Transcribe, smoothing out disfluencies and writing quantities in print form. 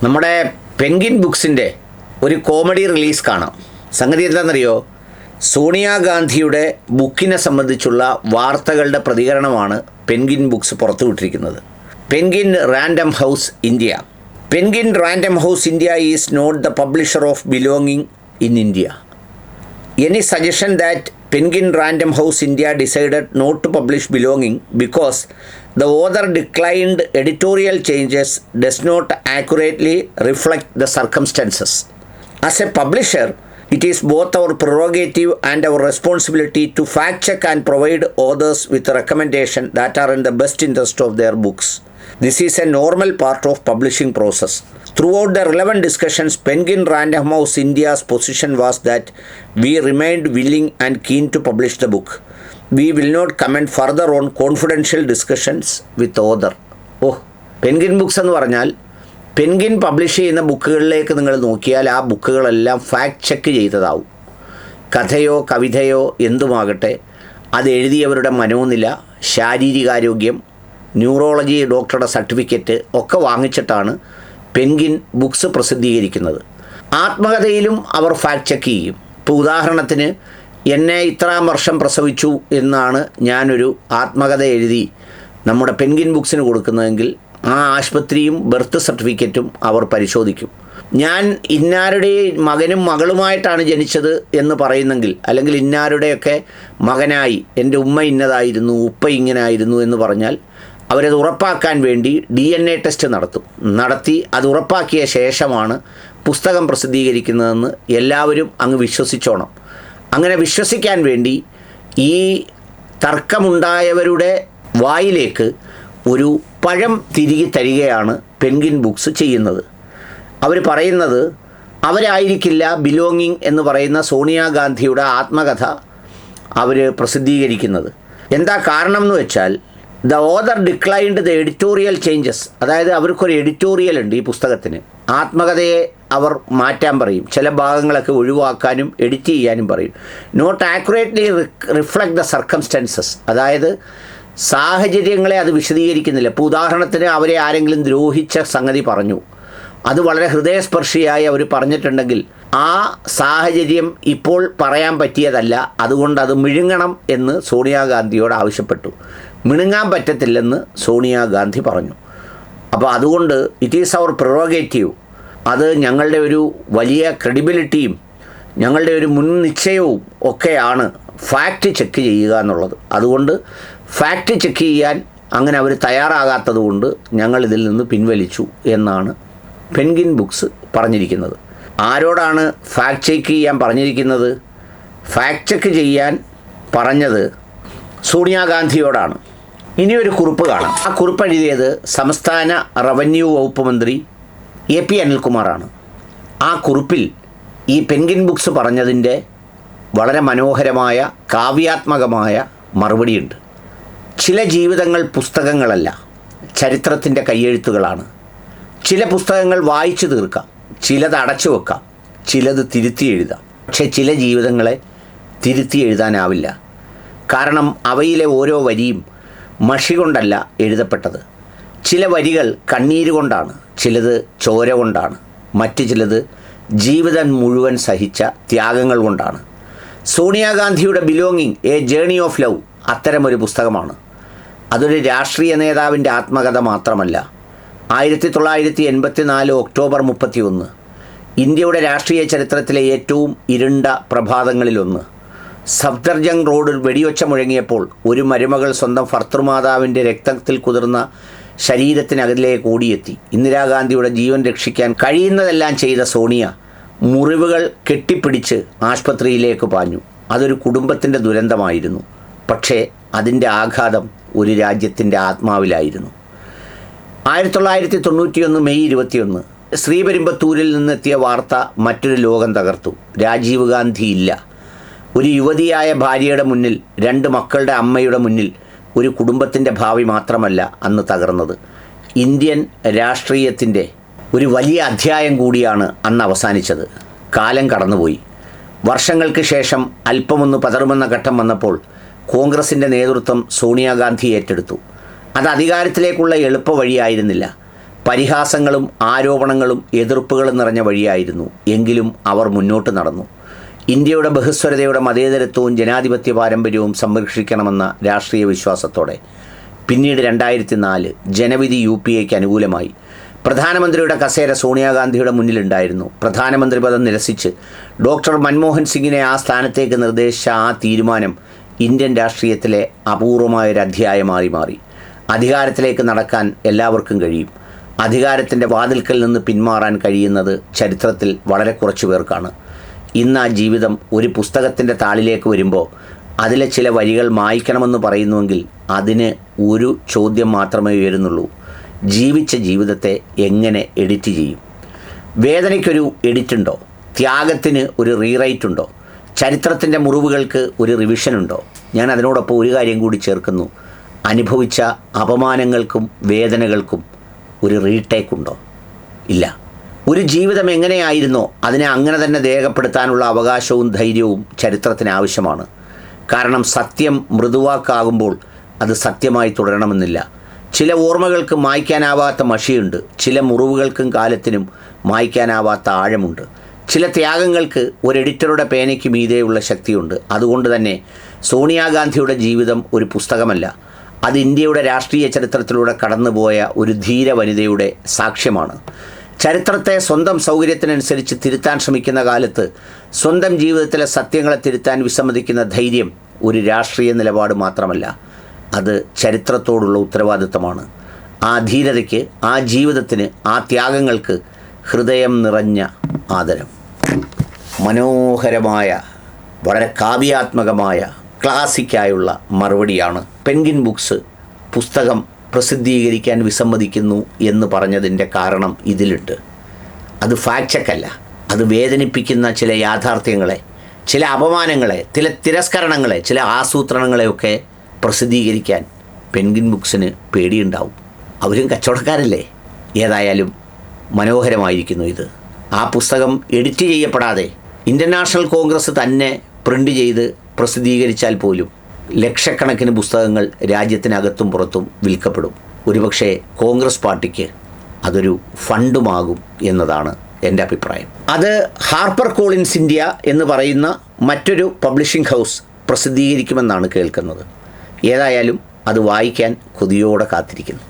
നമ്മുടെ പെൻഗ്വിൻ ബുക്സിൻ്റെ ഒരു comedy release കാണാം. സംഗതി എന്താണെന്നറിയോ? സോണിയാഗാന്ധിയുടെ ബുക്കിനെ സംബന്ധിച്ചുള്ള വാർത്തകളുടെ പ്രതികരണമാണ് പെൻഗ്വിൻ ബുക്സ് പുറത്തുവിട്ടിരിക്കുന്നത്. Penguin Random House India. Penguin Random House India is not the publisher of belonging in India. Any suggestion that Penguin Random House India decided not to publish Belonging because the author declined editorial changes does not accurately reflect the circumstances. As a publisher, it is both our prerogative and our responsibility to fact check and provide authors with recommendations that are in the best interest of their books. This is a normal part of publishing process. Throughout the relevant discussions, Penguin Random House India's position was that we remained willing and keen to publish the book. We will not comment further on confidential discussions with author. Penguin books എന്ന് പറഞ്ഞാൽ penguin publish ചെയ്യുന്ന ബുക്കുകളിലേക്ക് നിങ്ങൾ നോക്കിയാൽ ആ ബുക്കുകളെല്ലാം fact check ചെയ്തതാവും. കഥയോ കവിതയോ എന്തുമാകട്ടെ, അത് എഴുതിയവരുടെ മനോനില, ശാരീരികാരോഗ്യം, neurology ഡോക്ടറുടെ certificate ഒക്കെ വാങ്ങിച്ചിട്ടാണ് penguin books പ്രസിദ്ധീകരിക്കുന്നത്. ആത്മകഥയിലും അവർ ഫാക്ട് ചെക്ക് ചെയ്യും. ഇപ്പോൾ ഉദാഹരണത്തിന്, എന്നെ ഇത്രാം വർഷം പ്രസവിച്ചു എന്നാണ് ഞാനൊരു ആത്മകഥ എഴുതി നമ്മുടെ പെൻഗ്വിൻ ബുക്സിന് കൊടുക്കുന്നതെങ്കിൽ ആ ആശുപത്രിയും ബർത്ത് സർട്ടിഫിക്കറ്റും അവർ പരിശോധിക്കും. ഞാൻ ഇന്നാരുടെ മകനും മകളുമായിട്ടാണ് ജനിച്ചത് എന്ന് പറയുന്നെങ്കിൽ, അല്ലെങ്കിൽ ഇന്നാരുടെയൊക്കെ മകനായി എൻ്റെ ഉമ്മ ഇന്നതായിരുന്നു, ഉപ്പ ഇങ്ങനായിരുന്നു എന്ന് പറഞ്ഞാൽ അവരത് ഉറപ്പാക്കാൻ വേണ്ടി DNA ടെസ്റ്റ് നടത്തി അത് ഉറപ്പാക്കിയ ശേഷമാണ് പുസ്തകം പ്രസിദ്ധീകരിക്കുന്നതെന്ന് എല്ലാവരും അങ്ങ് വിശ്വസിച്ചോണം. അങ്ങനെ വിശ്വസിക്കാൻ വേണ്ടി ഈ തർക്കമുണ്ടായവരുടെ വായിലേക്ക് ഒരു പഴം തിരികെ തരികയാണ് പെൻഗ്വിൻ ബുക്സ് ചെയ്യുന്നത്. അവർ പറയുന്നത് അവരായിരിക്കില്ല ബിലോങ്ങിങ് എന്ന് പറയുന്ന സോണിയാഗാന്ധിയുടെ ആത്മകഥ അവർ പ്രസിദ്ധീകരിക്കുന്നത്. എന്താ കാരണം എന്ന് വെച്ചാൽ, the author declined the editorial changes. അതായത് അവർക്കൊരു എഡിറ്റോറിയൽ ഉണ്ട് ഈ പുസ്തകത്തിന്. ആത്മകഥയെ അവർ മാറ്റാൻ പറയും, ചില ഭാഗങ്ങളൊക്കെ ഒഴിവാക്കാനും എഡിറ്റ് ചെയ്യാനും പറയും. Not accurately reflect the circumstances. അതായത് സാഹചര്യങ്ങളെ അത് വിശദീകരിക്കുന്നില്ല. ഇപ്പോൾ ഉദാഹരണത്തിന് അവരെ ആരെങ്കിലും ദ്രോഹിച്ച സംഗതി പറഞ്ഞു, അത് വളരെ ഹൃദയസ്പർശിയായി അവർ പറഞ്ഞിട്ടുണ്ടെങ്കിൽ ആ സാഹചര്യം ഇപ്പോൾ പറയാൻ പറ്റിയതല്ല, അതുകൊണ്ട് അത് മിഴുങ്ങണം എന്ന് സോണിയാഗാന്ധിയോട് ആവശ്യപ്പെട്ടു. മിണുങ്ങാൻ പറ്റത്തില്ലെന്ന് സോണിയാഗാന്ധി പറഞ്ഞു. അപ്പോൾ അതുകൊണ്ട് ഇറ്റ് ഈസ് അവർ പ്രിറോഗേറ്റീവ്, അത് ഞങ്ങളുടെ ഒരു വലിയ ക്രെഡിബിലിറ്റിയും ഞങ്ങളുടെ ഒരു മുൻ നിശ്ചയവും ഒക്കെയാണ് ഫാക്റ്റ് ചെക്ക് ചെയ്യുക എന്നുള്ളത്. അതുകൊണ്ട് ഫാക്റ്റ് ചെക്ക് ചെയ്യാൻ അങ്ങനെ അവർ തയ്യാറാകാത്തത് കൊണ്ട് ഞങ്ങളിതിൽ നിന്ന് പിൻവലിച്ചു എന്നാണ് പെൻഗ്വിൻ ബുക്സ് പറഞ്ഞിരിക്കുന്നത്. ആരോടാണ് ഫാക്റ്റ് ചെക്ക് ചെയ്യാൻ പറഞ്ഞിരിക്കുന്നത്? ഫാക്റ്റ് ചെക്ക് ചെയ്യാൻ പറഞ്ഞത് സോണിയാഗാന്ധിയോടാണ്. ഇനിയൊരു കുറിപ്പ് കാണാം. ആ കുറിപ്പ് എഴുതിയത് സംസ്ഥാന റവന്യൂ വകുപ്പ് മന്ത്രി AP അനിൽകുമാറാണ്. ആ കുറിപ്പിൽ ഈ പെൻഗ്വിൻ ബുക്സ് പറഞ്ഞതിൻ്റെ വളരെ മനോഹരമായ കാവ്യാത്മകമായ മറുപടിയുണ്ട്. ചില ജീവിതങ്ങൾ പുസ്തകങ്ങളല്ല, ചരിത്രത്തിൻ്റെ കയ്യെഴുത്തുകളാണ്. ചില പുസ്തകങ്ങൾ വായിച്ചു തീർക്കാം, ചിലത് അടച്ചു വെക്കാം, ചിലത് തിരുത്തി എഴുതാം. പക്ഷേ ചില ജീവിതങ്ങളെ തിരുത്തി എഴുതാനാവില്ല. കാരണം അവയിലെ ഓരോ വരിയും മഷി കൊണ്ടല്ല എഴുതപ്പെട്ടത്. ചില വരികൾ കണ്ണീര് കൊണ്ടാണ്, ചിലത് ചോര കൊണ്ടാണ്, മറ്റു ചിലത് ജീവിതം മുഴുവൻ സഹിച്ച ത്യാഗങ്ങൾ കൊണ്ടാണ്. സോണിയാഗാന്ധിയുടെ belonging a journey of love അത്തരമൊരു പുസ്തകമാണ്. അതൊരു രാഷ്ട്രീയ നേതാവിൻ്റെ ആത്മകഥ മാത്രമല്ല. 1984 ഒക്ടോബർ 31 ഇന്ത്യയുടെ രാഷ്ട്രീയ ചരിത്രത്തിലെ ഏറ്റവും ഇരുണ്ട പ്രഭാതങ്ങളിലൊന്ന്. സഫ്ദർജംഗ് റോഡിൽ വെടിയൊച്ച മുഴങ്ങിയപ്പോൾ ഒരു മരുമകൾ സ്വന്തം ഭർത്തൃമാതാവിൻ്റെ രക്തത്തിൽ കുതിർന്ന ശരീരത്തിനകത്തിലേക്ക് ഓടിയെത്തി. ഇന്ദിരാഗാന്ധിയുടെ ജീവൻ രക്ഷിക്കാൻ കഴിയുന്നതെല്ലാം ചെയ്ത സോണിയ മുറിവുകൾ കെട്ടിപ്പിടിച്ച് ആശുപത്രിയിലേക്ക് പാഞ്ഞു. അതൊരു കുടുംബത്തിൻ്റെ ദുരന്തമായിരുന്നു. പക്ഷേ അതിൻ്റെ ആഘാതം ഒരു രാജ്യത്തിൻ്റെ ആത്മാവിലായിരുന്നു. 1991 മെയ് 21 ശ്രീപെരുമ്പത്തൂരിൽ നിന്നെത്തിയ വാർത്ത മറ്റൊരു ലോകം തകർത്തു. രാജീവ് ഗാന്ധി ഇല്ല. ഒരു യുവതിയായ ഭാര്യയുടെ മുന്നിൽ, 2 മക്കളുടെ അമ്മയുടെ മുന്നിൽ ഒരു കുടുംബത്തിൻ്റെ ഭാവി മാത്രമല്ല അന്ന് തകർന്നത്. ഇന്ത്യൻ രാഷ്ട്രീയത്തിൻ്റെ ഒരു വലിയ അധ്യായം കൂടിയാണ് അന്ന് അവസാനിച്ചത്. കാലം കടന്നുപോയി. വർഷങ്ങൾക്ക് ശേഷം അല്പമൊന്ന് പതറുമെന്ന ഘട്ടം വന്നപ്പോൾ കോൺഗ്രസിൻ്റെ നേതൃത്വം സോണിയാഗാന്ധി ഏറ്റെടുത്തു. അത് അധികാരത്തിലേക്കുള്ള എളുപ്പ വഴിയായിരുന്നില്ല. പരിഹാസങ്ങളും ആരോപണങ്ങളും എതിർപ്പുകളും നിറഞ്ഞ വഴിയായിരുന്നു. എങ്കിലും അവർ മുന്നോട്ട് നടന്നു. ഇന്ത്യയുടെ ബഹുസ്വരതയുടെ മതേതരത്വവും ജനാധിപത്യ പാരമ്പര്യവും സംരക്ഷിക്കണമെന്ന രാഷ്ട്രീയ വിശ്വാസത്തോടെ. പിന്നീട് 2004 ജനവിധി UPAക്ക് അനുകൂലമായി. പ്രധാനമന്ത്രിയുടെ കസേര സോണിയാഗാന്ധിയുടെ മുന്നിലുണ്ടായിരുന്നു. പ്രധാനമന്ത്രി പദം നിരസിച്ച് ഡോക്ടർ മൻമോഹൻ സിംഗിനെ ആ സ്ഥാനത്തേക്ക് നിർദ്ദേശിച്ച ആ തീരുമാനം ഇന്ത്യൻ രാഷ്ട്രീയത്തിലെ അപൂർവമായൊരു അധ്യായമായി മാറി. അധികാരത്തിലേക്ക് നടക്കാൻ എല്ലാവർക്കും കഴിയും. അധികാരത്തിൻ്റെ വാതിൽക്കൽ നിന്ന് പിന്മാറാൻ കഴിയുന്നത് ചരിത്രത്തിൽ വളരെ കുറച്ചു പേർക്കാണ്. ഇന്ന് ആ ജീവിതം ഒരു പുസ്തകത്തിൻ്റെ താളിലേക്ക് വരുമ്പോൾ അതിലെ ചില വരികൾ മായ്ക്കണമെന്ന് പറയുന്നുവെങ്കിൽ അതിന് ഒരു ചോദ്യം മാത്രമേ ഉയരുന്നുള്ളൂ: ജീവിച്ച ജീവിതത്തെ എങ്ങനെ എഡിറ്റ് ചെയ്യും? വേദനയ്ക്കൊരു എഡിറ്റുണ്ടോ? ത്യാഗത്തിന് ഒരു റീറൈറ്റ് ഉണ്ടോ? ചരിത്രത്തിൻ്റെ മുറിവുകൾക്ക് ഒരു റിവിഷനുണ്ടോ? ഞാൻ അതിനോടൊപ്പം ഒരു കാര്യം കൂടി ചേർക്കുന്നു: അനുഭവിച്ച അപമാനങ്ങൾക്കും വേദനകൾക്കും ഒരു റീടേക്ക് ഉണ്ടോ? ഇല്ല. ഒരു ജീവിതം എങ്ങനെയായിരുന്നോ അതിനെ അങ്ങനെ തന്നെ രേഖപ്പെടുത്താനുള്ള അവകാശവും ധൈര്യവും ചരിത്രത്തിന് ആവശ്യമാണ്. കാരണം സത്യം മൃദുവാക്കാകുമ്പോൾ അത് സത്യമായി തുടരണമെന്നില്ല. ചില ഓർമ്മകൾക്ക് മായ്ക്കാനാവാത്ത മഷിയുണ്ട്. ചില മുറിവുകൾക്കും കാലത്തിനും മായ്ക്കാനാവാത്ത ആഴമുണ്ട്. ചില ത്യാഗങ്ങൾക്ക് ഒരു എഡിറ്ററുടെ പേനയ്ക്ക് മീതെയുള്ള ശക്തിയുണ്ട്. അതുകൊണ്ട് തന്നെ സോണിയാഗാന്ധിയുടെ ജീവിതം ഒരു പുസ്തകമല്ല, അത് ഇന്ത്യയുടെ രാഷ്ട്രീയ ചരിത്രത്തിലൂടെ കടന്നുപോയ ഒരു ധീര വനിതയുടെ സാക്ഷ്യമാണ്. ചരിത്രത്തെ സ്വന്തം സൗകര്യത്തിനനുസരിച്ച് തിരുത്താൻ ശ്രമിക്കുന്ന കാലത്ത് സ്വന്തം ജീവിതത്തിലെ സത്യങ്ങളെ തിരുത്താൻ വിസമ്മതിക്കുന്ന ധൈര്യം ഒരു രാഷ്ട്രീയ നിലപാട് മാത്രമല്ല, അത് ചരിത്രത്തോടുള്ള ഉത്തരവാദിത്തമാണ്. ആ ധീരതയ്ക്ക്, ആ ജീവിതത്തിന്, ആ ത്യാഗങ്ങൾക്ക് ഹൃദയം നിറഞ്ഞ ആദരം. മനോഹരമായ, വളരെ കാവ്യാത്മകമായ, ക്ലാസിക്കായുള്ള മറുപടിയാണ് പെൻഗ്വിൻ ബുക്സ് പുസ്തകം പ്രസിദ്ധീകരിക്കാൻ വിസമ്മതിക്കുന്നു എന്ന് പറഞ്ഞതിൻ്റെ കാരണം ഇതിലുണ്ട്. അത് ഫാക്ട് ചെക്കല്ല. അത് വേദനിപ്പിക്കുന്ന ചില യാഥാർത്ഥ്യങ്ങളെ, ചില അപമാനങ്ങളെ, ചില തിരസ്കരണങ്ങളെ, ചില ആസൂത്രണങ്ങളെയൊക്കെ പ്രസിദ്ധീകരിക്കാൻ പെൻഗ്വിൻ ബുക്സിന് പേടിയുണ്ടാവും. അവരും കച്ചവടക്കാരല്ലേ. ഏതായാലും മനോഹരമായിരിക്കുന്നു ഇത്. ആ പുസ്തകം എഡിറ്റ് ചെയ്യപ്പെടാതെ ഇന്ത്യൻ നാഷണൽ കോൺഗ്രസ് തന്നെ പ്രിൻ്റ് ചെയ്ത് പ്രസിദ്ധീകരിച്ചാൽ പോലും ലക്ഷക്കണക്കിന് പുസ്തകങ്ങൾ രാജ്യത്തിനകത്തും പുറത്തും വിൽക്കപ്പെടും. ഒരുപക്ഷെ കോൺഗ്രസ് പാർട്ടിക്ക് അതൊരു ഫണ്ടുമാകും എന്നതാണ് എൻ്റെ അഭിപ്രായം. അത് ഹാർപ്പർ കോളിൻസ് ഇന്ത്യ എന്ന് പറയുന്ന മറ്റൊരു പബ്ലിഷിംഗ് ഹൗസ് പ്രസിദ്ധീകരിക്കുമെന്നാണ് കേൾക്കുന്നത്. ഏതായാലും അത് വായിക്കാൻ കൊതിയോടെ കാത്തിരിക്കുന്നു.